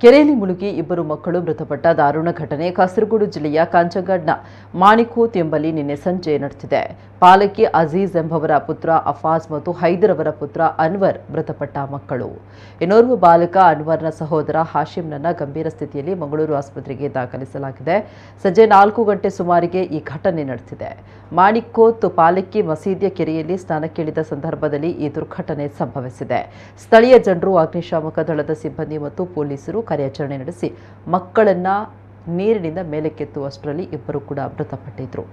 ಕೆರೆಯಲ್ಲಿ ಮುಳುಗಿ ಇಬ್ಬರು ಮಕ್ಕಳು ಮೃತಪಟ್ಟ ದಾರುಣ ಘಟನೆ ಕಾಸರಗೋಡು ಜಿಲ್ಲೆಯ ಕಾಂಚಂಗಾಡ್ನ ಮಾಣಿಕೋತ್ ಎಂಬಲ್ಲಿ ನಿನ್ನೆ ಸಂಜೆ ನಡೆದಿದೆ. ಪಾಲಕಿ ಅಜೀಜ್ ಎಂಬವರ ಪುತ್ರ ಅಫಾಜ್ ಮತ್ತು ಹೈದರ್ ಅವರ ಪುತ್ರ ಅನ್ವರ್ ಮೃತಪಟ್ಟ ಮಕ್ಕಳು. ಇನ್ನೋರ್ವ ಬಾಲಕ ಅನ್ವರ್ನ ಸಹೋದರ ಹಾಶಿಂನನ್ನ ಗಂಭೀರ ಸ್ಥಿತಿಯಲ್ಲಿ ಮಂಗಳೂರು ಆಸ್ಪತ್ರೆಗೆ ದಾಖಲಿಸಲಾಗಿದೆ. ಸಂಜೆ 4 ಗಂಟೆ ಸುಮಾರಿಗೆ ಈ ಘಟನೆ ನಡೆದಿದೆ. ಮಾಣಿಕೋತ್ ಪಾಲಕಿ ಮಸೀದಿಯ ಕೆರೆಯಲ್ಲಿ ಸ್ನಾನಕ್ಕಿಳಿದ ಸಂದರ್ಭದಲ್ಲಿ ಈ ದುರ್ಘಟನೆ ಸಂಭವಿಸಿದೆ. ಸ್ಥಳೀಯ ಜನರು, ಅಗ್ನಿಶಾಮಕ ದಳದ ಸಿಬ್ಬಂದಿ ಮತ್ತು ಪೊಲೀಸರು ಕಾರ್ಯಾಚರಣೆ ನಡೆಸಿ ಮಕ್ಕಳನ್ನ ನೀರಿನಿಂದ ಮೇಲಕ್ಕೆತ್ತುವಷ್ಟರಲ್ಲಿ ಇಬ್ಬರು ಕೂಡ ಮೃತಪಟ್ಟಿದ್ರು.